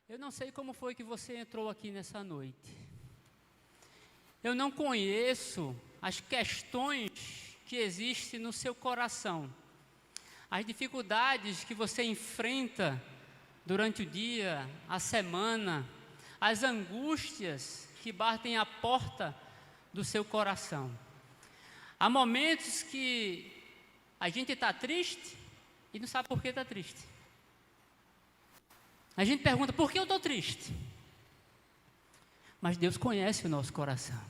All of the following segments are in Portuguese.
Eu não sei como foi que você entrou aqui nessa noite. Eu não conheço as questões que existem no seu coração, as dificuldades que você enfrenta durante o dia, a semana, as angústias que batem à porta do seu coração. Há momentos que a gente está triste e não sabe por que está triste. A gente pergunta, por que eu estou triste? Mas Deus conhece o nosso coração.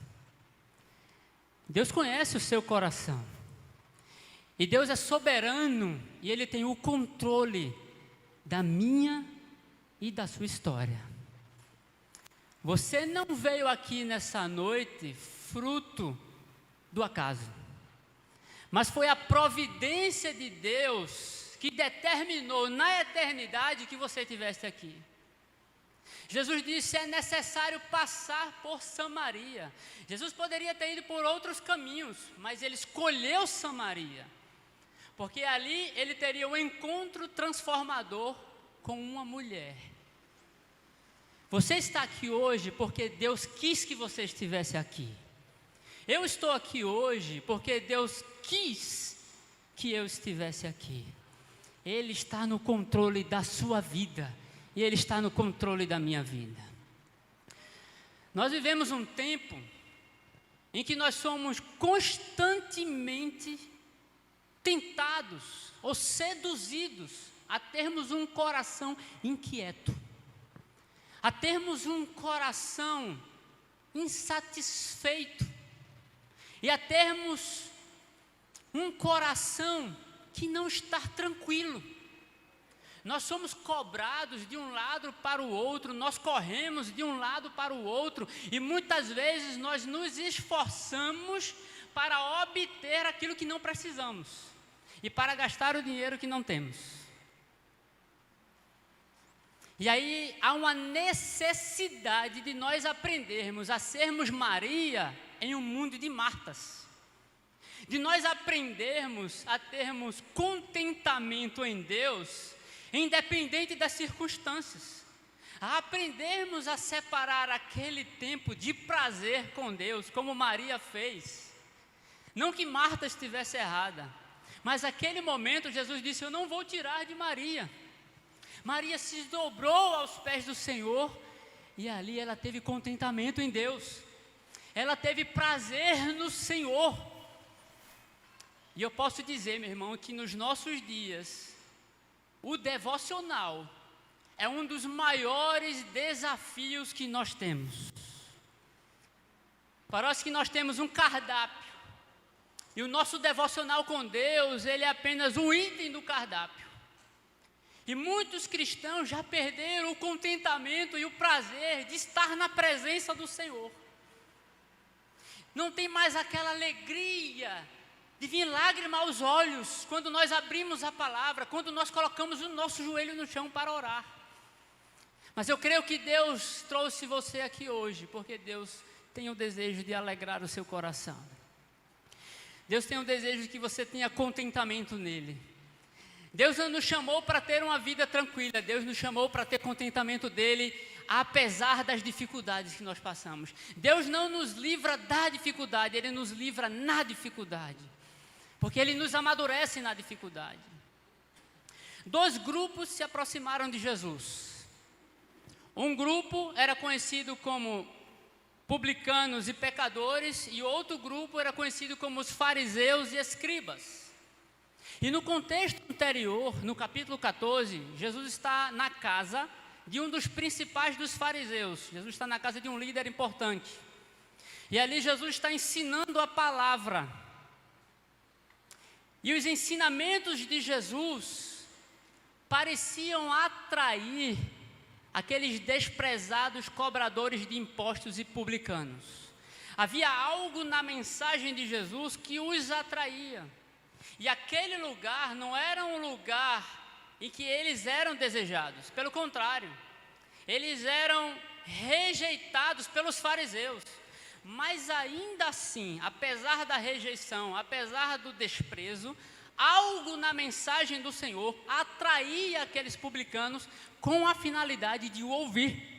Deus conhece o seu coração. E Deus é soberano e Ele tem o controle da minha e da sua história. Você não veio aqui nessa noite fruto do acaso, mas foi a providência de Deus que determinou na eternidade que você estivesse aqui. Jesus disse, é necessário passar por Samaria. Jesus poderia ter ido por outros caminhos, mas Ele escolheu Samaria, porque ali Ele teria um encontro transformador com uma mulher. Você está aqui hoje porque Deus quis que você estivesse aqui. Eu estou aqui hoje porque Deus quis que eu estivesse aqui. Ele está no controle da sua vida e Ele está no controle da minha vida. Nós vivemos um tempo em que nós somos constantemente tentados ou seduzidos a termos um coração inquieto, a termos um coração insatisfeito e a termos um coração que não está tranquilo. Nós somos cobrados de um lado para o outro, nós corremos de um lado para o outro e muitas vezes nós nos esforçamos para obter aquilo que não precisamos e para gastar o dinheiro que não temos. E aí há uma necessidade de nós aprendermos a sermos Maria em um mundo de Martas. De nós aprendermos a termos contentamento em Deus, independente das circunstâncias. A aprendermos a separar aquele tempo de prazer com Deus, como Maria fez. Não que Marta estivesse errada, mas aquele momento Jesus disse, eu não vou tirar de Maria. Maria se dobrou aos pés do Senhor e ali ela teve contentamento em Deus. Ela teve prazer no Senhor. E eu posso dizer, meu irmão, que nos nossos dias, o devocional é um dos maiores desafios que nós temos. Parece que nós temos um cardápio, e o nosso devocional com Deus, ele é apenas um item do cardápio. E muitos cristãos já perderam o contentamento e o prazer de estar na presença do Senhor. Não tem mais aquela alegria de vir lágrima aos olhos, quando nós abrimos a palavra, quando nós colocamos o nosso joelho no chão para orar. Mas eu creio que Deus trouxe você aqui hoje, porque Deus tem o desejo de alegrar o seu coração. Deus tem o desejo de que você tenha contentamento nele. Deus não nos chamou para ter uma vida tranquila, Deus nos chamou para ter contentamento dele, apesar das dificuldades que nós passamos. Deus não nos livra da dificuldade, Ele nos livra na dificuldade. Porque Ele nos amadurece na dificuldade. 2 grupos se aproximaram de Jesus. Um grupo era conhecido como publicanos e pecadores, e outro grupo era conhecido como os fariseus e escribas. E no contexto anterior, no capítulo 14, Jesus está na casa de um dos principais dos fariseus. Jesus está na casa de um líder importante. E ali Jesus está ensinando a palavra. E os ensinamentos de Jesus pareciam atrair aqueles desprezados cobradores de impostos e publicanos. Havia algo na mensagem de Jesus que os atraía. E aquele lugar não era um lugar em que eles eram desejados. Pelo contrário, eles eram rejeitados pelos fariseus. Mas ainda assim, apesar da rejeição, apesar do desprezo, algo na mensagem do Senhor atraía aqueles publicanos com a finalidade de o ouvir.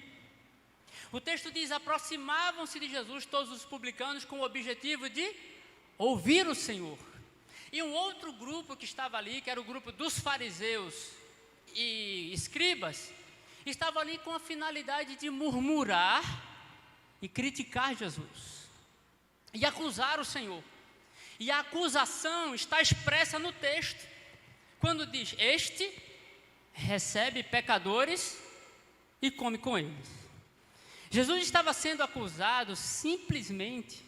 O texto diz: aproximavam-se de Jesus todos os publicanos com o objetivo de ouvir o Senhor. E um outro grupo que estava ali, que era o grupo dos fariseus e escribas, estava ali com a finalidade de murmurar e criticar Jesus e acusar o Senhor. E a acusação está expressa no texto, quando diz: este recebe pecadores e come com eles. Jesus estava sendo acusado simplesmente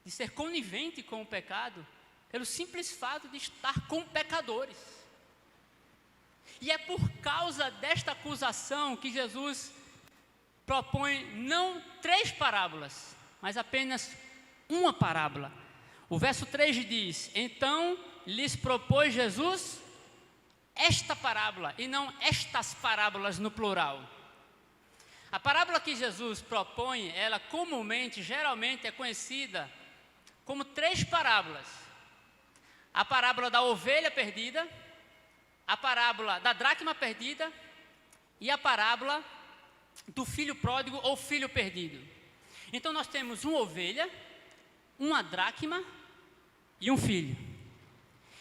de ser conivente com o pecado, pelo simples fato de estar com pecadores. E é por causa desta acusação que Jesus propõe não 3 parábolas, mas apenas uma parábola. O verso 3 diz: então lhes propôs Jesus esta parábola, e não estas parábolas no plural. A parábola que Jesus propõe, ela comumente, geralmente é conhecida como 3 parábolas. A parábola da ovelha perdida, a parábola da dracma perdida e a parábola do filho pródigo ou filho perdido. Então nós temos uma ovelha, uma dracma e um filho.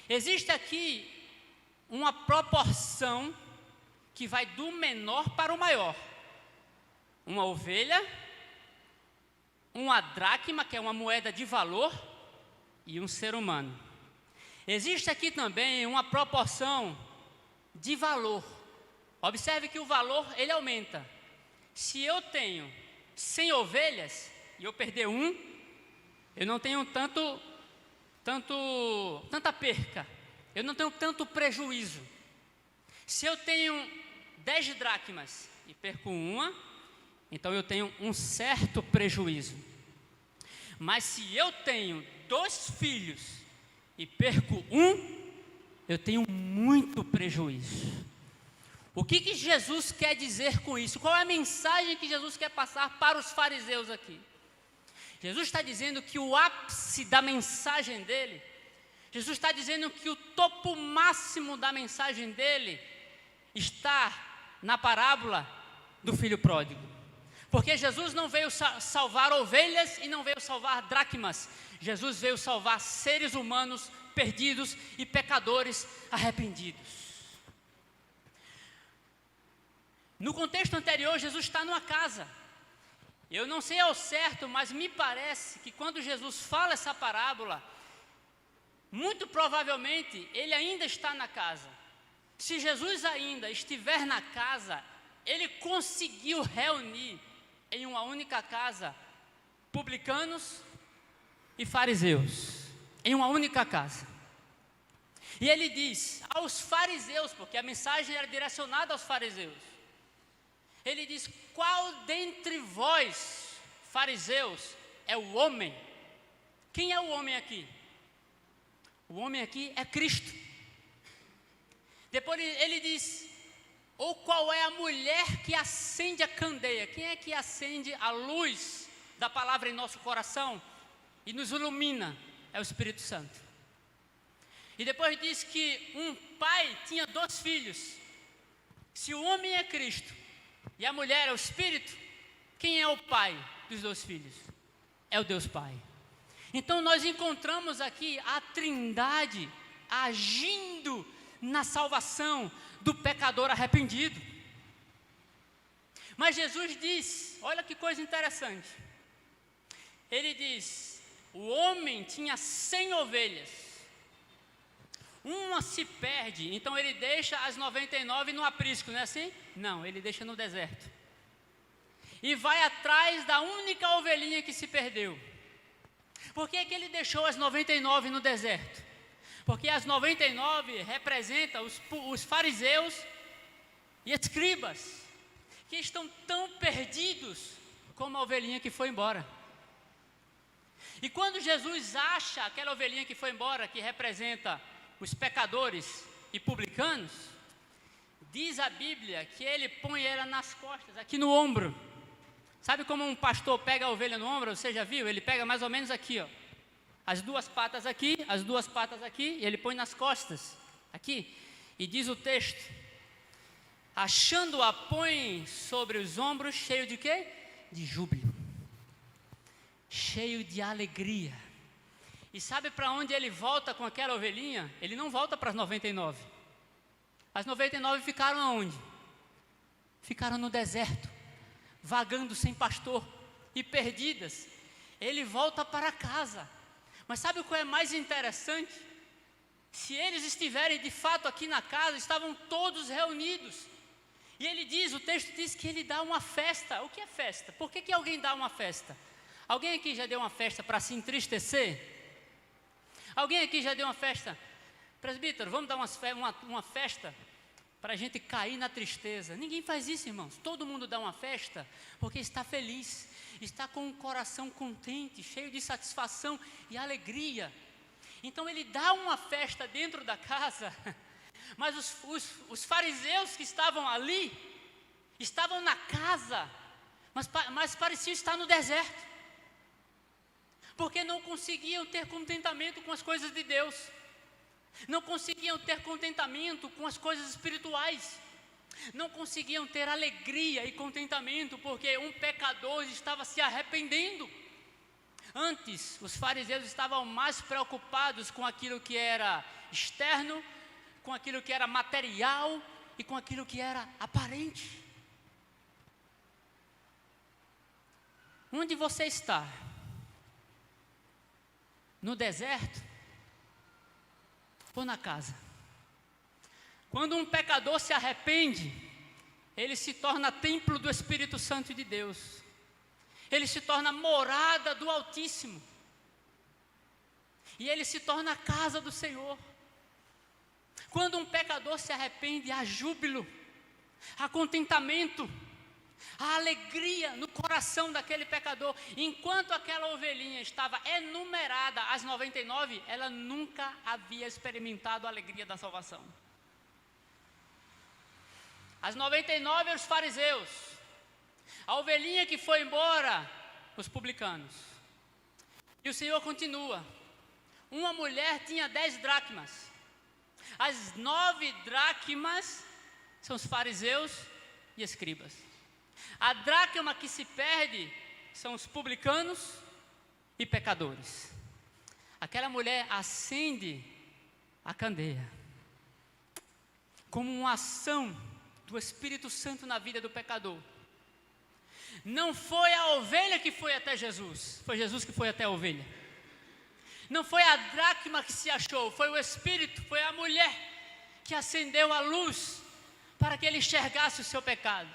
Existe aqui uma proporção que vai do menor para o maior. Uma ovelha, uma dracma, que é uma moeda de valor, e um ser humano. Existe aqui também uma proporção de valor. Observe que o valor, ele aumenta. Se eu tenho 100 ovelhas e eu perder eu não tenho tanta perca. Eu não tenho tanto prejuízo. Se eu tenho 10 dracmas e perco uma, então eu tenho um certo prejuízo. Mas se eu tenho 2 filhos e perco eu tenho muito prejuízo. O que Jesus quer dizer com isso? Qual é a mensagem que Jesus quer passar para os fariseus aqui? Jesus está dizendo que o ápice da mensagem dele, Jesus está dizendo que o topo máximo da mensagem dele está na parábola do filho pródigo. Porque Jesus não veio salvar ovelhas e não veio salvar dracmas. Jesus veio salvar seres humanos perdidos e pecadores arrependidos. No contexto anterior, Jesus está numa casa. Eu não sei ao certo, mas me parece que quando Jesus fala essa parábola, muito provavelmente ele ainda está na casa. Se Jesus ainda estiver na casa, ele conseguiu reunir em uma única casa publicanos e fariseus, em uma única casa. E ele diz aos fariseus, porque a mensagem era direcionada aos fariseus, ele diz: qual dentre vós, fariseus, é o homem? Quem é o homem aqui? O homem aqui é Cristo. Depois ele diz: ou qual é a mulher que acende a candeia? Quem é que acende a luz da palavra em nosso coração e nos ilumina? É o Espírito Santo. E depois diz que um pai tinha 2 filhos. Se o homem é Cristo e a mulher é o Espírito, quem é o pai dos 2 filhos? É o Deus Pai. Então nós encontramos aqui a Trindade agindo na salvação do pecador arrependido. Mas Jesus diz, olha que coisa interessante. Ele diz: o homem tinha 100 ovelhas. Uma se perde, então ele deixa as 99 no aprisco, não é assim? Não, ele deixa no deserto. E vai atrás da única ovelhinha que se perdeu. Por que que ele deixou as 99 no deserto? Porque as 99 representam os fariseus e escribas, que estão tão perdidos como a ovelhinha que foi embora. E quando Jesus acha aquela ovelhinha que foi embora, que representa os pecadores e publicanos, diz a Bíblia que ele põe ela nas costas, aqui no ombro. Sabe como um pastor pega a ovelha no ombro? Você já viu? Ele pega mais ou menos aqui, ó. As 2 patas aqui, as 2 patas aqui, e ele põe nas costas, aqui. E diz o texto: achando-a, põe sobre os ombros, cheio de quê? De júbilo, cheio de alegria. E sabe para onde ele volta com aquela ovelhinha? Ele não volta para as 99. As 99 ficaram aonde? Ficaram no deserto, vagando sem pastor e perdidas. Ele volta para casa. Mas sabe o que é mais interessante? Se eles estiverem de fato aqui na casa, estavam todos reunidos. E ele diz, o texto diz que ele dá uma festa. O que é festa? Por que alguém dá uma festa? Alguém aqui já deu uma festa para se entristecer? Alguém aqui já deu uma festa? Presbítero, vamos dar uma festa para a gente cair na tristeza. Ninguém faz isso, irmãos. Todo mundo dá uma festa porque está feliz, está com o coração contente, cheio de satisfação e alegria. Então ele dá uma festa dentro da casa, mas os fariseus que estavam ali, estavam na casa, mas pareciam estar no deserto, porque não conseguiam ter contentamento com as coisas de Deus, não conseguiam ter contentamento com as coisas espirituais, não conseguiam ter alegria e contentamento, porque um pecador estava se arrependendo. Antes, os fariseus estavam mais preocupados com aquilo que era externo, com aquilo que era material e com aquilo que era aparente. Onde você está? No deserto ou na casa? Quando um pecador se arrepende, ele se torna templo do Espírito Santo de Deus. Ele se torna morada do Altíssimo. E ele se torna a casa do Senhor. Quando um pecador se arrepende, há júbilo, há contentamento, há alegria no coração daquele pecador. Enquanto aquela ovelhinha estava enumerada às 99, ela nunca havia experimentado a alegria da salvação. As 99 os fariseus, a ovelhinha que foi embora, os publicanos. E o Senhor continua. Uma mulher tinha 10 dracmas. As 9 dracmas são os fariseus e escribas. A dracma que se perde são os publicanos e pecadores. Aquela mulher acende a candeia como uma ação do Espírito Santo na vida do pecador. Não foi a ovelha que foi até Jesus, foi Jesus que foi até a ovelha. Não foi a dracma que se achou, foi o Espírito, foi a mulher que acendeu a luz para que ele enxergasse o seu pecado.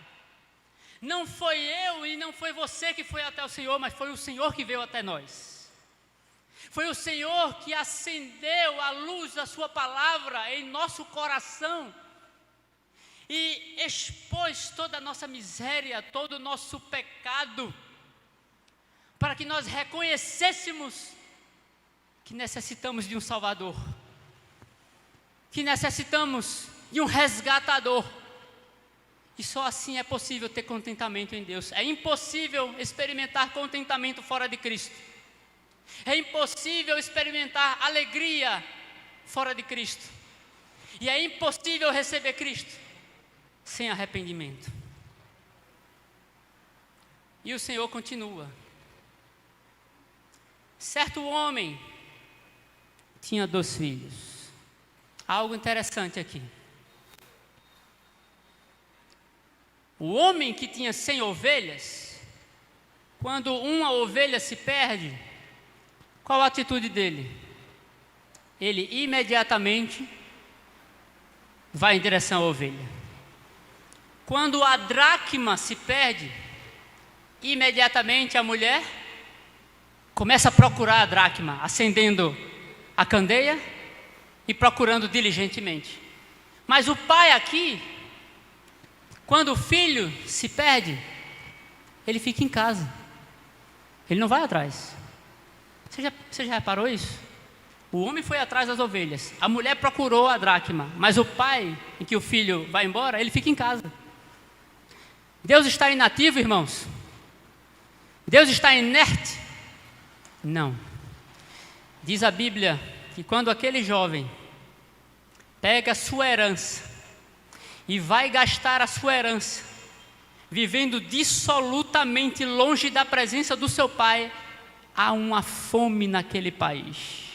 Não foi eu e não foi você que foi até o Senhor, mas foi o Senhor que veio até nós. Foi o Senhor que acendeu a luz da sua palavra em nosso coração e expôs toda a nossa miséria, todo o nosso pecado, para que nós reconhecêssemos que necessitamos de um Salvador, que necessitamos de um resgatador. E só assim é possível ter contentamento em Deus. É impossível experimentar contentamento fora de Cristo. É impossível experimentar alegria fora de Cristo. E é impossível receber Cristo sem arrependimento. E o Senhor continua. Certo homem tinha 2 filhos. Algo interessante aqui. O homem que tinha 100 ovelhas, quando uma ovelha se perde, qual a atitude dele? Ele imediatamente vai em direção à ovelha. Quando a dracma se perde, imediatamente a mulher começa a procurar a dracma, acendendo a candeia e procurando diligentemente. Mas o pai aqui, quando o filho se perde, ele fica em casa. Ele não vai atrás. Você já reparou isso? O homem foi atrás das ovelhas. A mulher procurou a dracma. Mas o pai, em que o filho vai embora, ele fica em casa. Deus está inativo, irmãos? Deus está inerte? Não. Diz a Bíblia que quando aquele jovem pega a sua herança e vai gastar a sua herança, vivendo dissolutamente longe da presença do seu pai, há uma fome naquele país.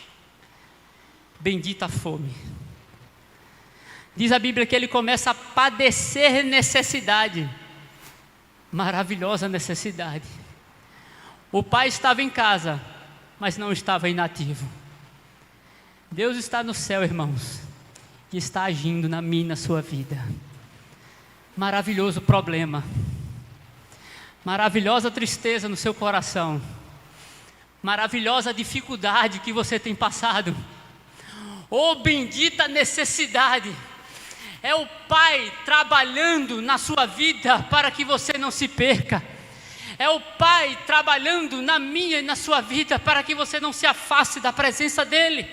Bendita fome. Diz a Bíblia que ele começa a padecer necessidade. Maravilhosa necessidade. O pai estava em casa, mas não estava inativo. Deus está no céu, irmãos, e está agindo na minha e na sua vida. Maravilhoso problema. Maravilhosa tristeza no seu coração. Maravilhosa dificuldade que você tem passado. Oh, bendita necessidade. É o Pai trabalhando na sua vida para que você não se perca. É o Pai trabalhando na minha e na sua vida para que você não se afaste da presença dEle.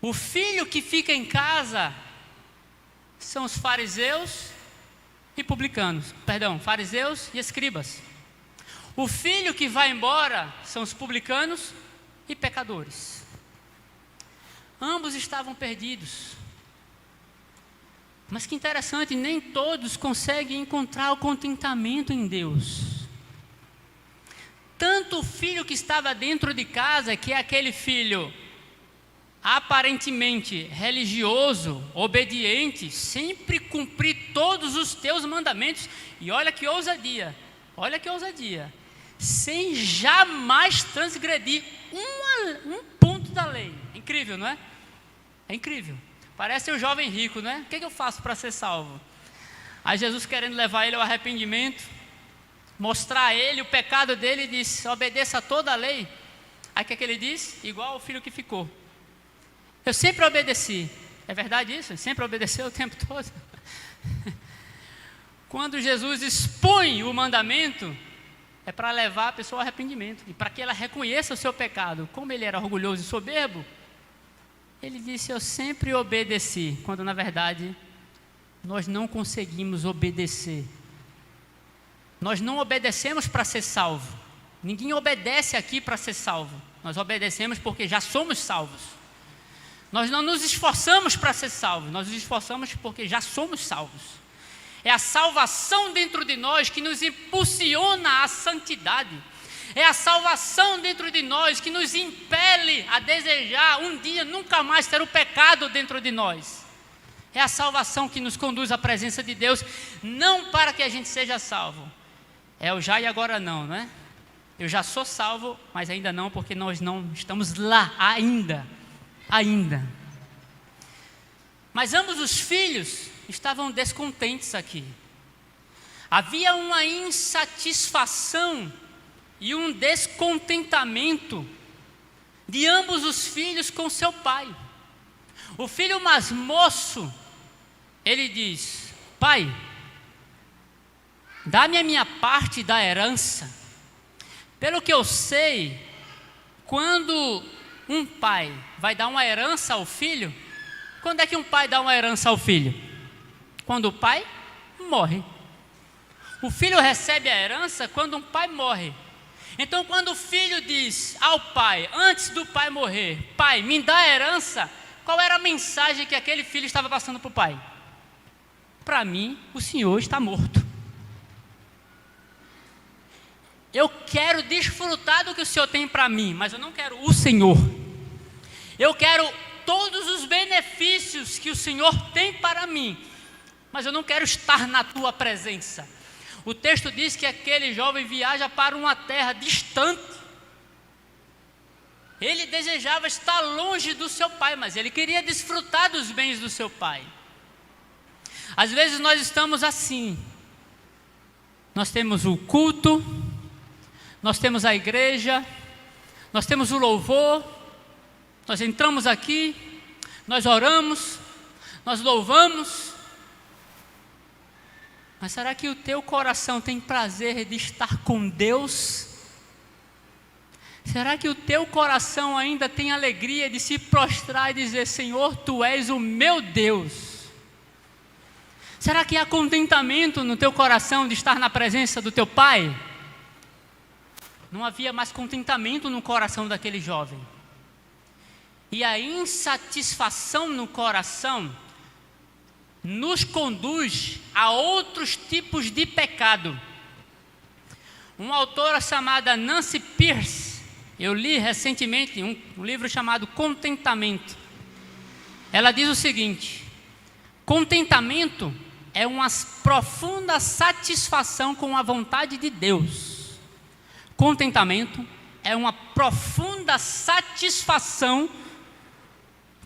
O filho que fica em casa são os fariseus e publicanos. Fariseus e escribas. O filho que vai embora são os publicanos e pecadores. Ambos estavam perdidos. Mas que interessante, nem todos conseguem encontrar o contentamento em Deus. Tanto o filho que estava dentro de casa, que é aquele filho aparentemente religioso, obediente, sempre cumprir todos os teus mandamentos, e olha que ousadia, sem jamais transgredir um ponto da lei. Incrível, não é? É incrível. Parece o jovem rico, não é? O que eu faço para ser salvo? Aí Jesus, querendo levar ele ao arrependimento, mostrar a ele o pecado dele, diz: obedeça a toda a lei. Aí o que ele diz? Igual o filho que ficou: eu sempre obedeci. É verdade isso? Ele sempre obedeceu o tempo todo. Quando Jesus expõe o mandamento, é para levar a pessoa ao arrependimento, e para que ela reconheça o seu pecado. Como ele era orgulhoso e soberbo, ele disse: eu sempre obedeci, quando na verdade nós não conseguimos obedecer. Nós não obedecemos para ser salvo. Ninguém obedece aqui para ser salvo. Nós obedecemos porque já somos salvos. Nós não nos esforçamos para ser salvos, nós nos esforçamos porque já somos salvos. É a salvação dentro de nós que nos impulsiona à santidade. É a salvação dentro de nós que nos impele a desejar um dia nunca mais ter o pecado dentro de nós. É a salvação que nos conduz à presença de Deus, não para que a gente seja salvo. É o já e agora não, não é? Eu já sou salvo, mas ainda não, porque nós não estamos lá ainda. Mas ambos os filhos estavam descontentes aqui. Havia uma insatisfação e um descontentamento de ambos os filhos com seu pai. O filho mais moço, ele diz: pai, dá-me a minha parte da herança. Pelo que eu sei, quando um pai vai dar uma herança ao filho, quando é que um pai dá uma herança ao filho? Quando o pai morre. O filho recebe a herança quando um pai morre. Então, quando o filho diz ao pai, antes do pai morrer: pai, me dá a herança, qual era a mensagem que aquele filho estava passando para o pai? Para mim, o senhor está morto. Eu quero desfrutar do que o senhor tem para mim, mas eu não quero o senhor. Eu quero todos os benefícios que o senhor tem para mim, mas eu não quero estar na tua presença. O texto diz que aquele jovem viaja para uma terra distante. Ele desejava estar longe do seu pai, mas ele queria desfrutar dos bens do seu pai. Às vezes nós estamos assim. Nós temos o culto, nós temos a igreja, nós temos o louvor, nós entramos aqui, nós oramos, nós louvamos. Mas será que o teu coração tem prazer de estar com Deus? Será que o teu coração ainda tem alegria de se prostrar e dizer: Senhor, Tu és o meu Deus? Será que há contentamento no teu coração de estar na presença do teu Pai? Não havia mais contentamento no coração daquele jovem. E a insatisfação no coração nos conduz a outros tipos de pecado. Uma autora chamada Nancy Pierce, eu li recentemente um livro chamado Contentamento. Ela diz o seguinte: contentamento é uma profunda satisfação com a vontade de Deus. Contentamento é uma profunda satisfação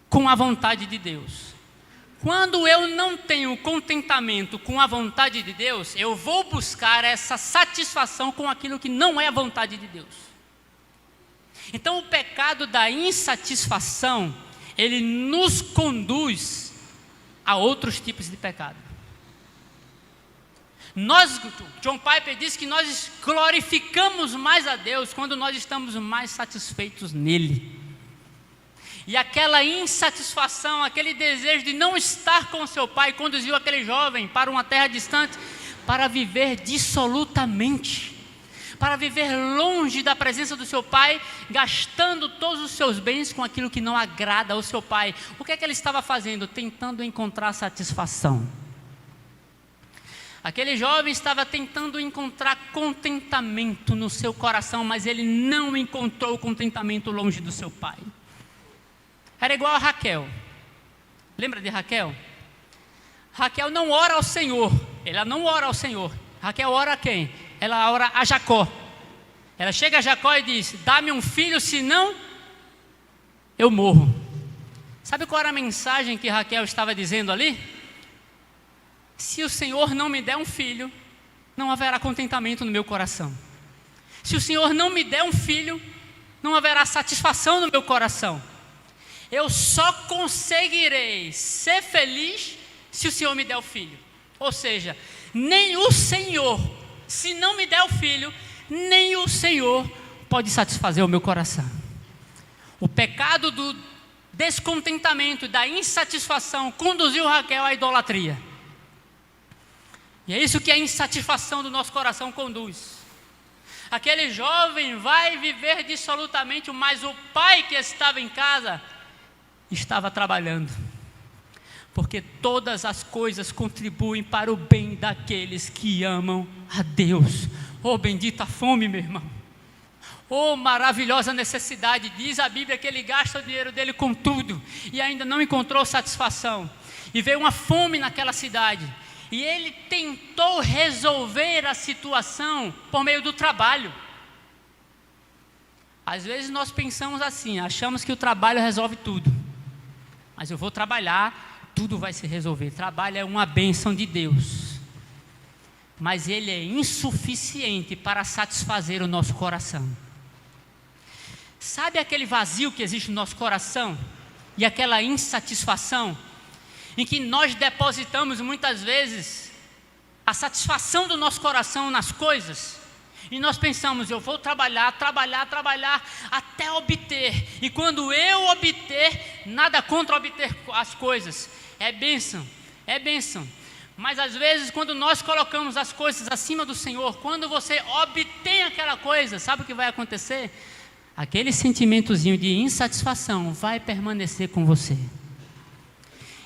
com a vontade de Deus. Quando eu não tenho contentamento com a vontade de Deus, eu vou buscar essa satisfação com aquilo que não é a vontade de Deus. Então o pecado da insatisfação, ele nos conduz a outros tipos de pecado. John Piper diz que nós glorificamos mais a Deus quando nós estamos mais satisfeitos nele. E aquela insatisfação, aquele desejo de não estar com seu pai, conduziu aquele jovem para uma terra distante, para viver dissolutamente, para viver longe da presença do seu pai, gastando todos os seus bens com aquilo que não agrada ao seu pai. O que é que ele estava fazendo? Tentando encontrar satisfação. Aquele jovem estava tentando encontrar contentamento no seu coração, mas ele não encontrou contentamento longe do seu pai. Era igual a Raquel. Lembra de Raquel? Raquel não ora ao Senhor. Ela não ora ao Senhor. Raquel ora a quem? Ela ora a Jacó. Ela chega a Jacó e diz: dá-me um filho, senão eu morro. Sabe qual era a mensagem que Raquel estava dizendo ali? Se o Senhor não me der um filho, não haverá contentamento no meu coração. Se o Senhor não me der um filho, não haverá satisfação no meu coração. Eu só conseguirei ser feliz se o Senhor me der o filho. Ou seja, nem o Senhor, se não me der o filho, nem o Senhor pode satisfazer o meu coração. O pecado do descontentamento, da insatisfação, conduziu Raquel à idolatria. E é isso que a insatisfação do nosso coração conduz. Aquele jovem vai viver dissolutamente, mas o pai que estava em casa estava trabalhando, porque todas as coisas contribuem para o bem daqueles que amam a Deus. Oh, bendita fome, meu irmão. Oh, maravilhosa necessidade. Diz a Bíblia que ele gasta o dinheiro dele com tudo e ainda não encontrou satisfação. E veio uma fome naquela cidade, e ele tentou resolver a situação por meio do trabalho. Às vezes nós pensamos assim, achamos que o trabalho resolve tudo. Mas eu vou trabalhar, tudo vai se resolver. Trabalho é uma bênção de Deus, mas ele é insuficiente para satisfazer o nosso coração. Sabe aquele vazio que existe no nosso coração? E aquela insatisfação, em que nós depositamos muitas vezes a satisfação do nosso coração nas coisas, e nós pensamos: eu vou trabalhar até obter, e quando eu obter, nada contra obter as coisas, é bênção, mas às vezes quando nós colocamos as coisas acima do Senhor, quando você obtém aquela coisa, sabe o que vai acontecer? Aquele sentimentozinho de insatisfação vai permanecer com você,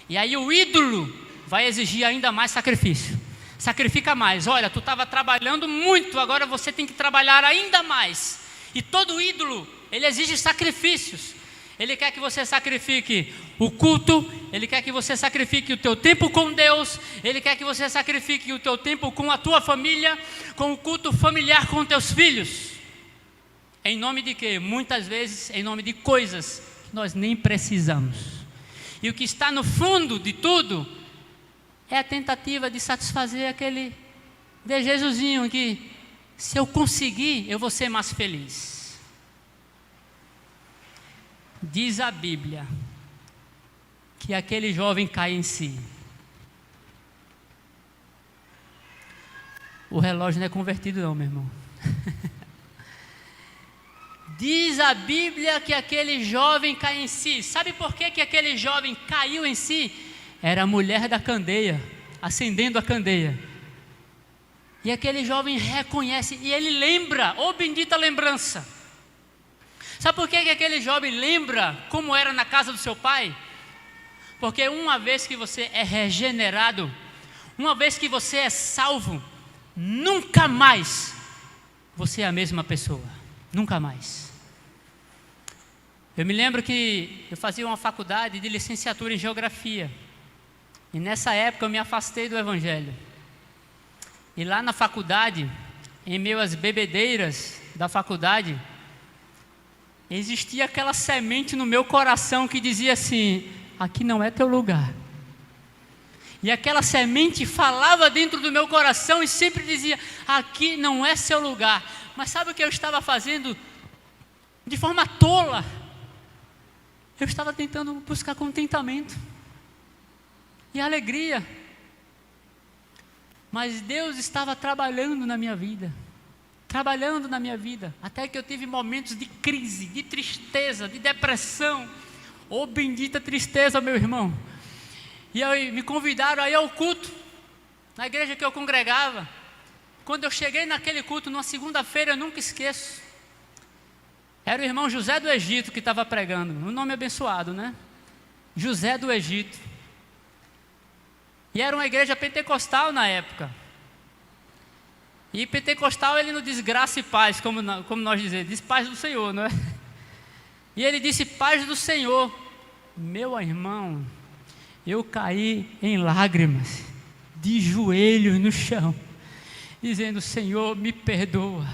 e aí o ídolo vai exigir ainda mais sacrifício. Sacrifica mais. Olha, tu estava trabalhando muito, agora você tem que trabalhar ainda mais. E todo ídolo, ele exige sacrifícios. Ele quer que você sacrifique o culto, ele quer que você sacrifique o teu tempo com Deus, ele quer que você sacrifique o teu tempo com a tua família, com o culto familiar com teus filhos. Em nome de quê? Muitas vezes em nome de coisas que nós nem precisamos. E o que está no fundo de tudo é a tentativa de satisfazer aquele desejozinho que, se eu conseguir, eu vou ser mais feliz. Diz a Bíblia que aquele jovem cai em si. O relógio não é convertido não, meu irmão. Diz a Bíblia que aquele jovem cai em si. Sabe por que aquele jovem caiu em si? Era a mulher da candeia, acendendo a candeia. E aquele jovem reconhece, e ele lembra, oh bendita lembrança. Sabe por que aquele jovem lembra como era na casa do seu pai? Porque uma vez que você é regenerado, uma vez que você é salvo, nunca mais você é a mesma pessoa. Nunca mais. Eu me lembro que eu fazia uma faculdade de licenciatura em geografia. E nessa época eu me afastei do Evangelho. E lá na faculdade, em meio às bebedeiras da faculdade, existia aquela semente no meu coração que dizia assim: aqui não é teu lugar. E aquela semente falava dentro do meu coração e sempre dizia: aqui não é seu lugar. Mas sabe o que eu estava fazendo? De forma tola, eu estava tentando buscar contentamento e alegria. Mas Deus estava trabalhando na minha vida. Até que eu tive momentos de crise, de tristeza, de depressão. Oh, bendita tristeza, meu irmão. E aí me convidaram a ir ao culto, na igreja que eu congregava. Quando eu cheguei naquele culto, numa segunda-feira, eu nunca esqueço. Era o irmão José do Egito que estava pregando. Um nome abençoado, né? José do Egito. E era uma igreja pentecostal na época. E pentecostal ele não diz graça e paz, como nós dizemos, diz paz do Senhor, não é? E ele disse paz do Senhor. Meu irmão, eu caí em lágrimas, de joelhos no chão, dizendo: Senhor, me perdoa.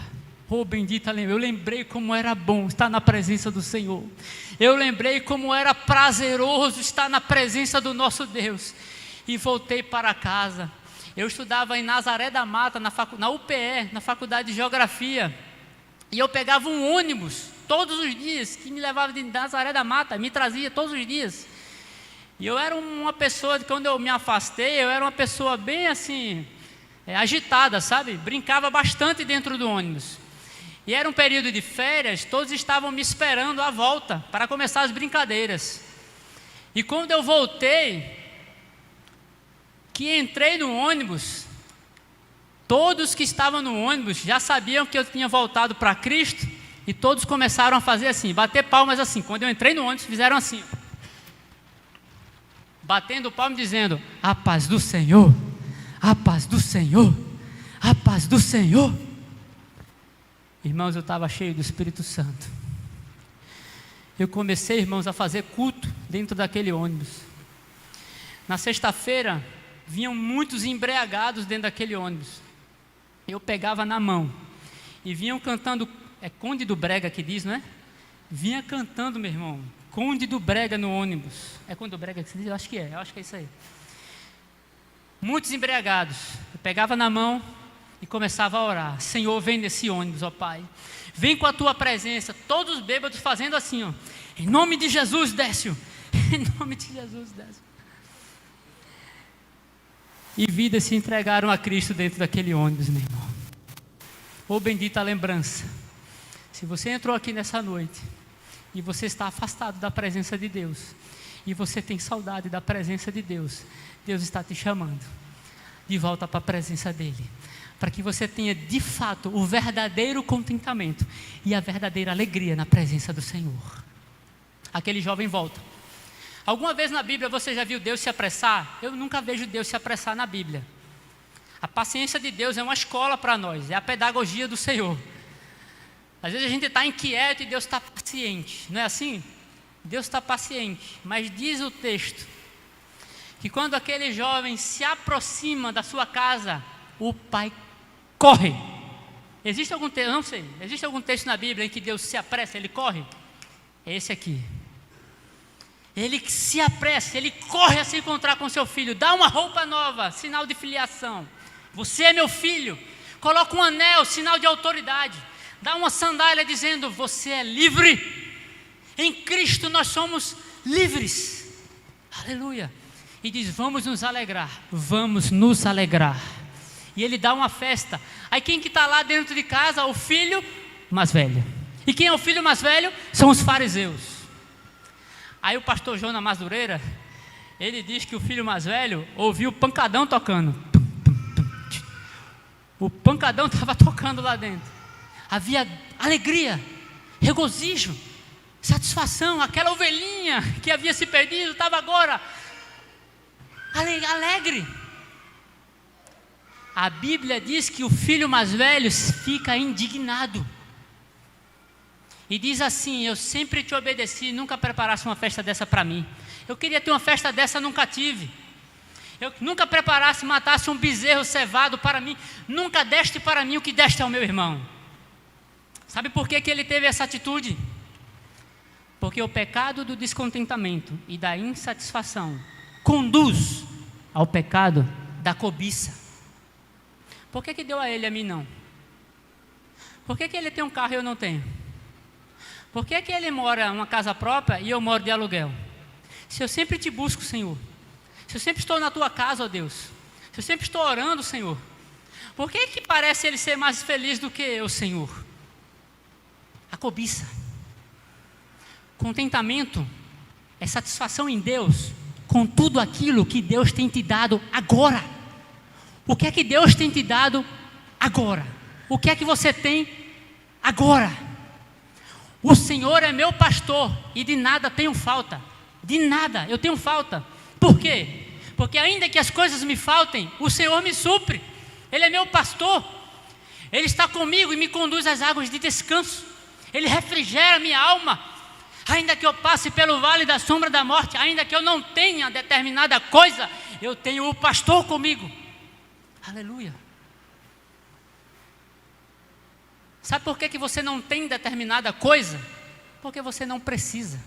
Oh, bendita lembra. Eu lembrei como era bom estar na presença do Senhor. Eu lembrei como era prazeroso estar na presença do nosso Deus. E voltei para casa. Eu estudava em Nazaré da Mata, na UPE, na faculdade de Geografia. E eu pegava um ônibus todos os dias, que me levava de Nazaré da Mata, me trazia todos os dias. E eu era uma pessoa, quando eu me afastei, eu era uma pessoa bem assim, agitada, sabe? Brincava bastante dentro do ônibus. E era um período de férias, todos estavam me esperando à volta, para começar as brincadeiras. E quando eu voltei, que entrei no ônibus, todos que estavam no ônibus já sabiam que eu tinha voltado para Cristo, e todos começaram a fazer assim, bater palmas assim. Quando eu entrei no ônibus, fizeram assim, batendo palmas, dizendo: a paz do Senhor, a paz do Senhor, a paz do Senhor. Irmãos, eu estava cheio do Espírito Santo. Eu comecei, irmãos, a fazer culto dentro daquele ônibus. Na sexta-feira, vinham muitos embriagados dentro daquele ônibus. Eu pegava na mão e vinham cantando, é Conde do Brega que diz, não é? Vinha cantando, meu irmão, Conde do Brega no ônibus. É Conde do Brega que se diz? Eu acho que é isso aí. Muitos embriagados. Eu pegava na mão e começava a orar: Senhor, vem nesse ônibus, ó Pai. Vem com a tua presença. Todos os bêbados fazendo assim, ó: em nome de Jesus, Décio. Em nome de Jesus, Décio. E vidas se entregaram a Cristo dentro daquele ônibus, meu irmão. Oh, bendita lembrança. Se você entrou aqui nessa noite e você está afastado da presença de Deus, e você tem saudade da presença de Deus, Deus está te chamando de volta para a presença dEle, para que você tenha de fato o verdadeiro contentamento e a verdadeira alegria na presença do Senhor. Aquele jovem volta. Alguma vez na Bíblia você já viu Deus se apressar? Eu nunca vejo Deus se apressar na Bíblia. A paciência de Deus é uma escola para nós, é a pedagogia do Senhor. Às vezes a gente está inquieto e Deus está paciente, não é assim? Deus está paciente, mas diz o texto que quando aquele jovem se aproxima da sua casa, o pai corre. Existe algum texto? Eu não sei. Existe algum texto na Bíblia em que Deus se apressa, ele corre? É esse aqui. Ele se apressa, ele corre a se encontrar com seu filho, dá uma roupa nova, sinal de filiação. Você é meu filho. Coloca um anel, sinal de autoridade. Dá uma sandália dizendo: você é livre. Em Cristo nós somos livres. Aleluia. E diz: vamos nos alegrar. Vamos nos alegrar. E ele dá uma festa. Aí quem que está lá dentro de casa? O filho mais velho. E quem é o filho mais velho? São os fariseus. Aí o pastor Jonas Madureira, ele diz que o filho mais velho ouviu o pancadão tocando. O pancadão estava tocando lá dentro. Havia alegria, regozijo, satisfação. Aquela ovelhinha que havia se perdido estava agora alegre. A Bíblia diz que o filho mais velho fica indignado. E diz assim: eu sempre te obedeci, nunca preparasse uma festa dessa para mim. Eu queria ter uma festa dessa, nunca tive. Eu nunca preparasse, matasse um bezerro cevado para mim. Nunca deste para mim o que deste ao meu irmão. Sabe por que ele teve essa atitude? Porque o pecado do descontentamento e da insatisfação conduz ao pecado da cobiça. Por que deu a ele e a mim não? Por que ele tem um carro e eu não tenho? Por que ele mora em uma casa própria e eu moro de aluguel? Se eu sempre te busco, Senhor. Se eu sempre estou na tua casa, ó Deus. Se eu sempre estou orando, Senhor. Por que parece ele ser mais feliz do que eu, Senhor? A cobiça. Contentamento é satisfação em Deus com tudo aquilo que Deus tem te dado agora. O que é que Deus tem te dado agora? O que é que você tem agora? O Senhor é meu pastor e de nada tenho falta. De nada eu tenho falta. Por quê? Porque ainda que as coisas me faltem, o Senhor me supre. Ele é meu pastor. Ele está comigo e me conduz às águas de descanso. Ele refrigera minha alma. Ainda que eu passe pelo vale da sombra da morte, ainda que eu não tenha determinada coisa, eu tenho o pastor comigo. Aleluia. Sabe por que você não tem determinada coisa? Porque você não precisa.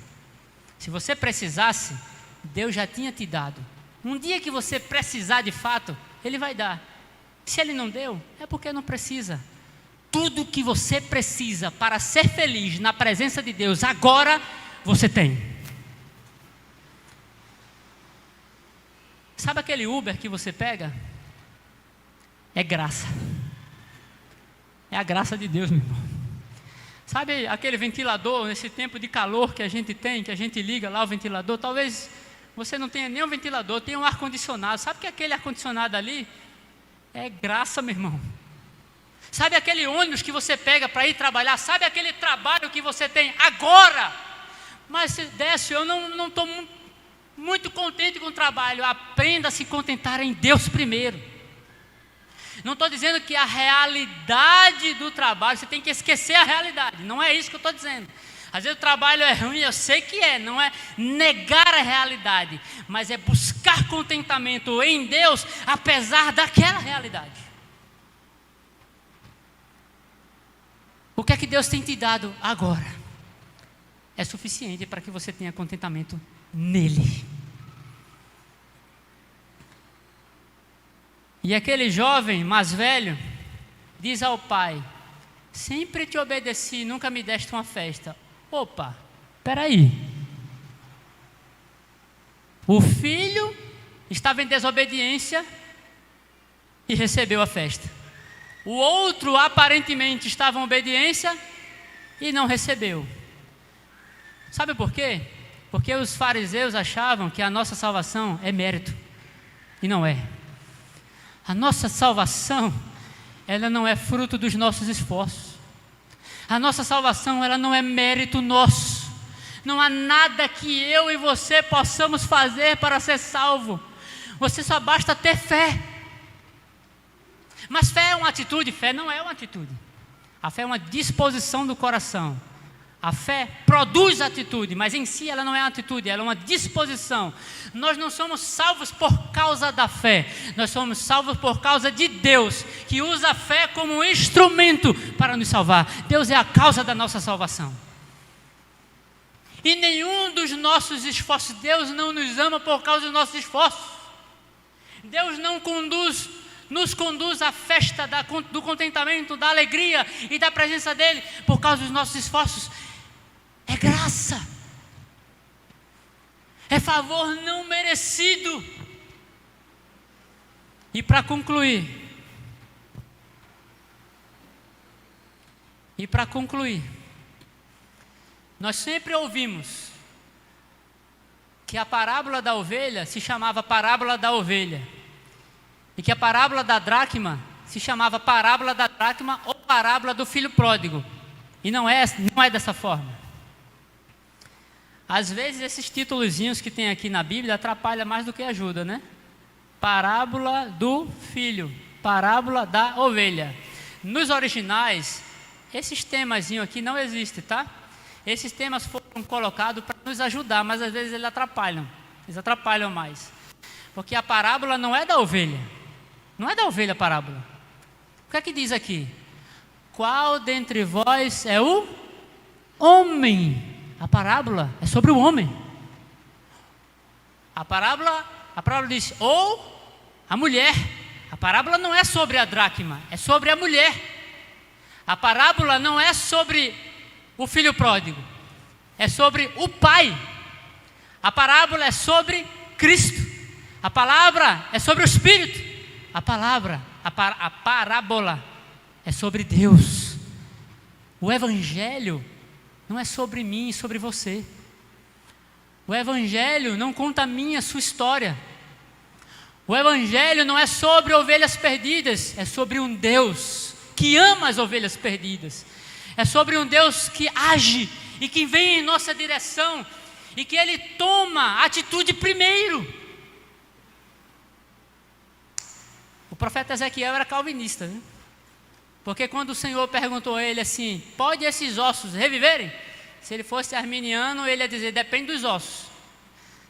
Se você precisasse, Deus já tinha te dado. Um dia que você precisar de fato, Ele vai dar. Se Ele não deu, é porque não precisa. Tudo que você precisa para ser feliz na presença de Deus, agora você tem. Sabe aquele Uber que você pega? É graça. É a graça de Deus, meu irmão. Sabe aquele ventilador, nesse tempo de calor que a gente tem, que a gente liga lá o ventilador? Talvez você não tenha nem um ventilador, tenha um ar-condicionado. Sabe que aquele ar-condicionado ali é graça, meu irmão. Sabe aquele ônibus que você pega para ir trabalhar? Sabe aquele trabalho que você tem agora? Mas Décio, eu não estou muito contente com o trabalho. Aprenda a se contentar em Deus primeiro. Não estou dizendo que a realidade do trabalho, você tem que esquecer a realidade. Não é isso que eu estou dizendo. Às vezes o trabalho é ruim, eu sei que é. Não é negar a realidade, mas é buscar contentamento em Deus, apesar daquela realidade. O que é que Deus tem te dado agora? É suficiente para que você tenha contentamento nele. E aquele jovem mais velho diz ao pai: sempre te obedeci, nunca me deste uma festa. Opa, peraí. O filho estava em desobediência e recebeu a festa. O outro aparentemente estava em obediência e não recebeu. Sabe por quê? Porque os fariseus achavam que a nossa salvação é mérito. E não é. A nossa salvação, ela não é fruto dos nossos esforços. A nossa salvação, ela não é mérito nosso. Não há nada que eu e você possamos fazer para ser salvo. Você só basta ter fé. Mas fé é uma atitude? Fé não é uma atitude. A fé é uma disposição do coração. A fé produz atitude, mas em si ela não é uma atitude, ela é uma disposição. Nós não somos salvos por causa da fé, nós somos salvos por causa de Deus, que usa a fé como um instrumento para nos salvar. Deus é a causa da nossa salvação. E nenhum dos nossos esforços, Deus não nos ama por causa dos nossos esforços. Deus não nos conduz à festa do contentamento, da alegria e da presença dEle por causa dos nossos esforços. É graça, é favor não merecido. E para concluir, nós sempre ouvimos que a parábola da ovelha se chamava parábola da ovelha, e que a parábola da dracma se chamava parábola da dracma ou parábola do filho pródigo, e não é dessa forma. Às vezes esses títulozinhos que tem aqui na Bíblia atrapalham mais do que ajuda, né? parábola do filho, parábola da ovelha. Nos originais, esses temazinhos aqui não existem, tá? Esses temas foram colocados para nos ajudar, mas às vezes eles atrapalham mais. Porque a parábola não é da ovelha, não é da ovelha a parábola. O que é que diz aqui? Qual dentre vós é o homem? A parábola é sobre o homem. A parábola diz, ou a mulher. A parábola não é sobre a dracma, é sobre a mulher. A parábola não é sobre o filho pródigo, é sobre o pai. A parábola é sobre Cristo. A palavra é sobre o Espírito. A parábola é sobre Deus. O Evangelho não é sobre mim e sobre você. O Evangelho não conta a minha, a sua história. O Evangelho não é sobre ovelhas perdidas, é sobre um Deus que ama as ovelhas perdidas. É sobre um Deus que age e que vem em nossa direção e que Ele toma atitude primeiro. O profeta Ezequiel era calvinista, né? Porque quando o Senhor perguntou a ele assim, pode esses ossos reviverem? Se ele fosse arminiano, ele ia dizer, depende dos ossos.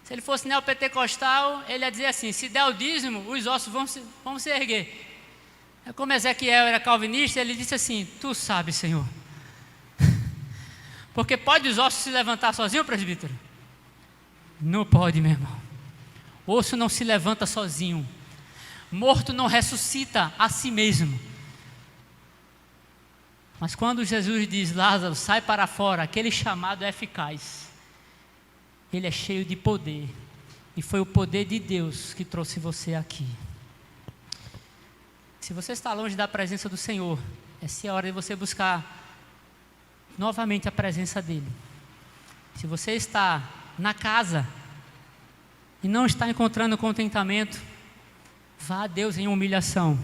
Se ele fosse neopentecostal, ele ia dizer assim, se der o dízimo, os ossos vão se erguer. Como Ezequiel era calvinista, ele disse assim, tu sabes, Senhor. Porque pode os ossos se levantar sozinho, presbítero? Não pode, meu irmão. Osso não se levanta sozinho. Morto não ressuscita a si mesmo. Mas quando Jesus diz, Lázaro, sai para fora, aquele chamado é eficaz. Ele é cheio de poder. E foi o poder de Deus que trouxe você aqui. Se você está longe da presença do Senhor, essa é a hora de você buscar novamente a presença dEle. Se você está na casa e não está encontrando contentamento, vá a Deus em humilhação.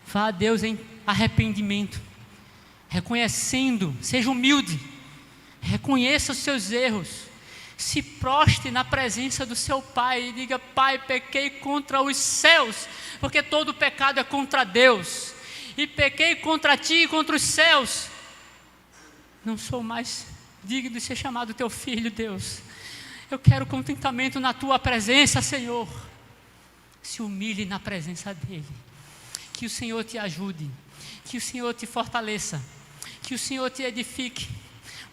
Vá a Deus em arrependimento. Reconhecendo, seja humilde. Reconheça os seus erros. Se prostre na presença do seu Pai e diga, Pai, pequei contra os céus, porque todo pecado é contra Deus. E pequei contra Ti e contra os céus. Não sou mais digno de ser chamado Teu filho, Deus. Eu quero contentamento na Tua presença, Senhor. Se humilhe na presença dEle. Que o Senhor te ajude. Que o Senhor te fortaleça. Que o Senhor te edifique.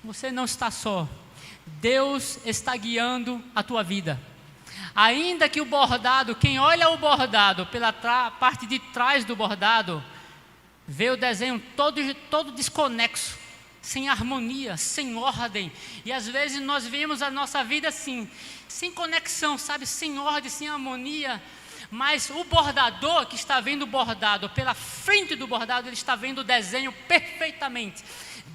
Você não está só. Deus está guiando a tua vida. Ainda que o bordado, quem olha o bordado pela parte de trás do bordado, vê o desenho todo desconexo, sem harmonia, sem ordem. E às vezes nós vemos a nossa vida assim, sem conexão, sabe, sem ordem, sem harmonia. Mas o bordador que está vendo o bordado, pela frente do bordado, ele está vendo o desenho perfeitamente.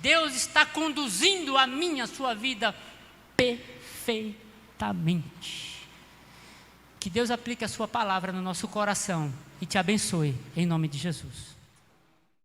Deus está conduzindo a minha, a sua vida perfeitamente. Que Deus aplique a sua palavra no nosso coração e te abençoe, em nome de Jesus.